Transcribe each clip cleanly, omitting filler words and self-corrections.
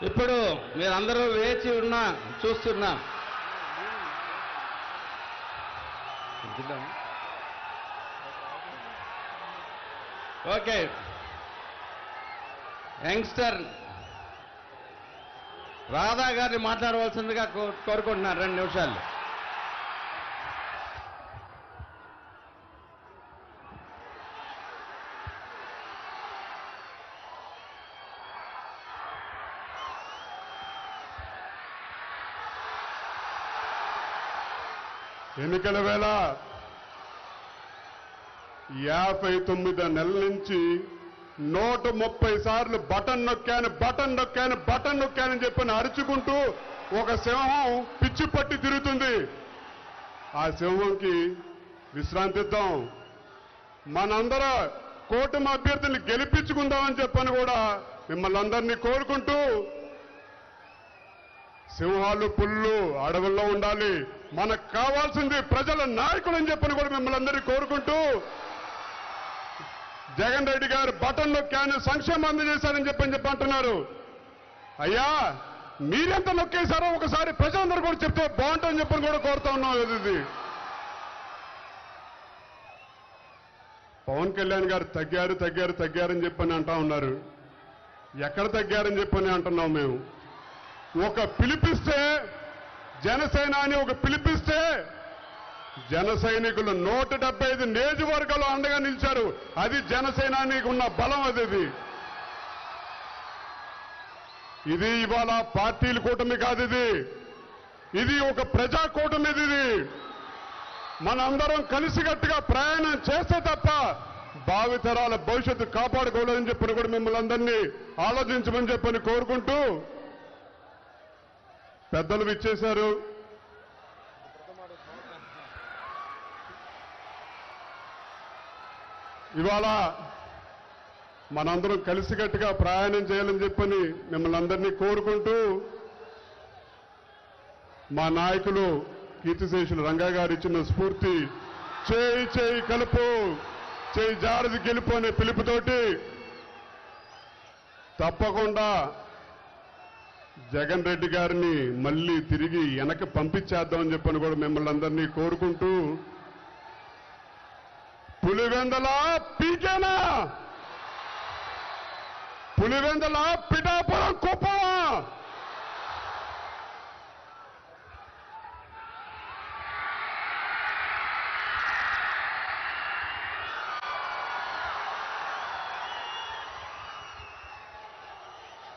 ఇప్పుడు మీరందరూ వేచి ఉన్నా చూస్తున్నా. ఓకే, యంగ్స్టర్ రాధా గారిని మాట్లాడవలసిందిగా కోరుకుంటున్నారు 2 నిమిషాలు. ఎన్నికల వేళ 59 నెలల నుంచి 130 సార్లు బటన్ నొక్కానని చెప్పని అరుచుకుంటూ ఒక సింహం పిచ్చి పట్టి తిరుగుతుంది. ఆ సింహంకి విశ్రాంతి ఇద్దాం. మనందరూ కూటమి అభ్యర్థుల్ని గెలిపించుకుందామని చెప్పని కూడా మిమ్మల్ని అందరినీ కోరుకుంటూ, సింహాలు పుల్లు అడవుల్లో ఉండాలి, మనకు కావాల్సింది ప్రజల నాయకులని చెప్పని కూడా మిమ్మల్ని అందరినీ కోరుకుంటూ, జగన్ రెడ్డి గారు బటన్ నొక్కాను సంక్షేమం అందజేశారని చెప్పి అంటున్నారు. అయ్యా, మీరెంత నొక్కేశారో ఒకసారి ప్రజలందరూ కూడా చెప్తే బాగుంటుందని చెప్పని కూడా కోరుతా ఉన్నాం. ఇది పవన్ కళ్యాణ్ గారు తగ్గారని చెప్పని అంటా ఉన్నారు. ఎక్కడ తగ్గారని చెప్పని అంటున్నాం మేము. ఒక పిలిపిస్తే జనసేన అని ఒక పిలిపిస్తే జన సైనికులు 175 నియోజకవర్గాలు అండగా నిలిచారు. అది జనసేనానికి ఉన్న బలం. అది ఇది ఇవాళ పార్టీల కూటమి కాదు. ఇది ఒక ప్రజా కూటమి. ఇది మనందరం కలిసికట్టుగా ప్రయాణం చేస్తే తప్ప భావితరాల భవిష్యత్తు కాపాడుకోలేదని చెప్పని కూడా మిమ్మల్ని అందరినీ ఆలోచించమని చెప్పని కోరుకుంటూ, పెద్దలు విచ్చేశారు. ఇవాళ మనందరం కలిసికట్టుగా ప్రయాణం చేయాలని చెప్పని మిమ్మల్ని అందరినీ కోరుకుంటూ, మా నాయకులు కీర్తిశేషులు రంగా గారు ఇచ్చిన స్ఫూర్తి, చేయి కలుపు, చేయి జారది గెలుపు అనే పిలుపుతోటి తప్పకుండా జగన్ రెడ్డి గారిని మళ్ళీ తిరిగి వెనక్కి పంపించేద్దామని చెప్పని కూడా మిమ్మల్ని అందరినీ కోరుకుంటూ, పులివెందల పీకేనా, పులివెందల పిఠాపురం కుప్పమా,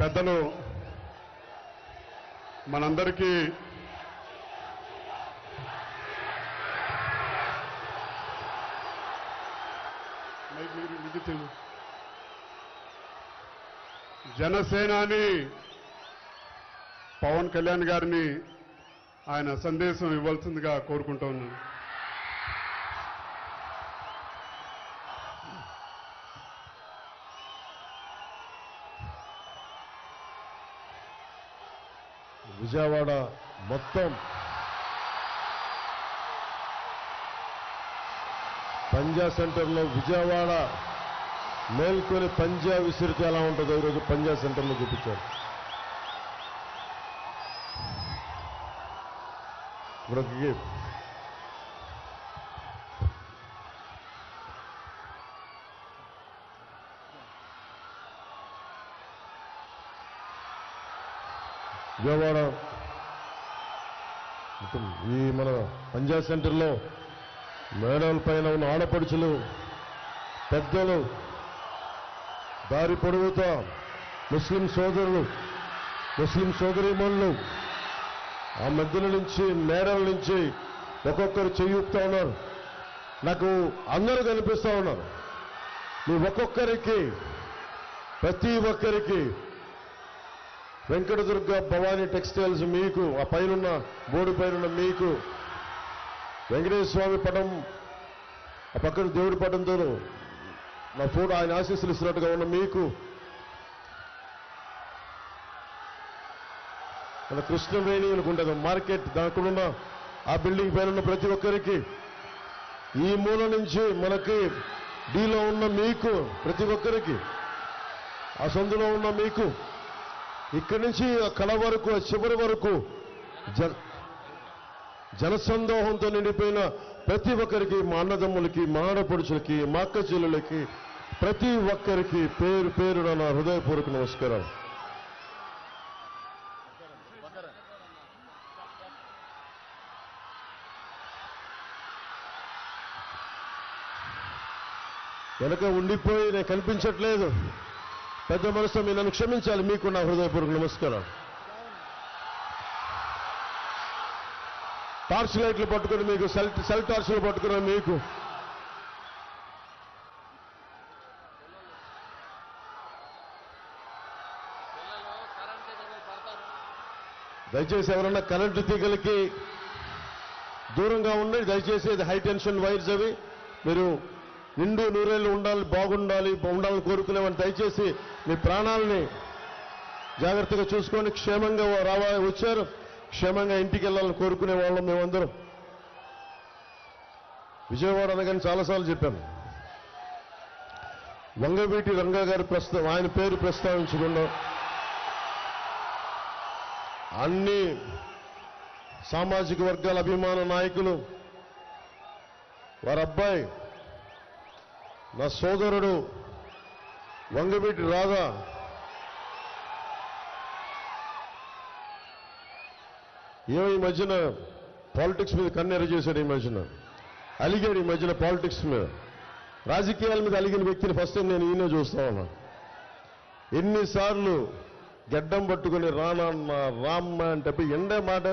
పెద్దలు మనందరికీ జనసేనాని పవన్ కళ్యాణ్ గారిని ఆయన సందేశం ఇవ్వాల్సిందిగా కోరుకుంటూ ఉన్నాను. విజయవాడ మొత్తం పంజా సెంటర్లో విజయవాడ మేల్కొని పంజా విసిరితే ఎలా ఉంటుందో ఈరోజు పంజా సెంటర్లో చూపించారు. విజయవాడ ఈ మన పంజా సెంటర్లో మేడల పైన ఉన్న ఆడపడుచులు, పెద్దలు, దారి పొడవుతా ముస్లిం సోదరులు, ముస్లిం సోదరీమణులు ఆ మధ్యల నుంచి మేడల నుంచి ఒక్కొక్కరు చెయ్యూపుతా ఉన్నారు. నాకు అందరూ కనిపిస్తూ ఉన్నారు. మీ ఒక్కొక్కరికి, ప్రతి ఒక్కరికి వెంకటదుర్గ భవానీ టెక్స్టైల్స్ మీకు, ఆ పైనున్న బోర్డు పైన మీకు వెంకటేశ్వర స్వామి పటం, ఆ పక్కన దేవుడి పటంతో నా ఫోటో ఆయన ఆశీస్సులు ఇస్తున్నట్టుగా ఉన్న మీకు, మన కృష్ణవేణి అనుకుంటుంది మార్కెట్ దానికున్న ఆ బిల్డింగ్ పైన ఉన్న ప్రతి ఒక్కరికి, ఈ మూల నుంచి మనకి డీలో ఉన్న మీకు, ప్రతి ఒక్కరికి, ఆ సందులో ఉన్న మీకు, ఇక్కడి నుంచి ఆ కళ వరకు ఆ చివరి వరకు జనసందోహంతో నిండిపోయిన ప్రతి ఒక్కరికి, మా అన్నదమ్ములకి, మా ఆడపడుచులకి, మా అక్క చెల్లెలకి, ప్రతి ఒక్కరికి పేరు పేరున నా హృదయపూర్వక నమస్కారం. వెనక ఉండిపోయి నేను కనిపించట్లేదు, పెద్ద మనసుతో మీరు నన్ను క్షమించాలి. మీకు నా హృదయపూర్వక నమస్కారం. టార్చ్ లైట్లు పట్టుకుని మీకు, సెల్ టార్చ్లు పట్టుకున్న మీకు, దయచేసి ఎవరన్నా కరెంటు తీగలకి దూరంగా ఉండండి. దయచేసి ఇది హై టెన్షన్ వైర్స్, అవి మీరు నిండు నూరేళ్ళు ఉండాలి, ఉండాలని కోరుకునేవాడిని. దయచేసి మీ ప్రాణాలని జాగ్రత్తగా చూసుకొని క్షేమంగా వచ్చారు, క్షేమంగా ఇంటికి వెళ్ళాలని కోరుకునే వాళ్ళం మేమందరం. విజయవాడ అనగానే చాలాసార్లు చెప్పాను, వంగవీటి రంగా గారి ఆయన పేరు ప్రస్తావించకుండా అన్ని సామాజిక వర్గాల అభిమాన నాయకులు, వారి అబ్బాయి నా సోదరుడు వంగవీటి రాధా ఏమో ఈ మధ్యన పాలిటిక్స్ మీద కన్నెర చేశాడు, ఈ మధ్యన అలిగాడు, ఈ మధ్యన పాలిటిక్స్ మీద, రాజకీయాల మీద అలిగిన వ్యక్తిని ఫస్ట్ టైం నేను ఈయన చూస్తా ఉన్నా. ఎన్నిసార్లు గడ్డం పట్టుకుని రానన్న రామ్మ అంటే ఎండే మాట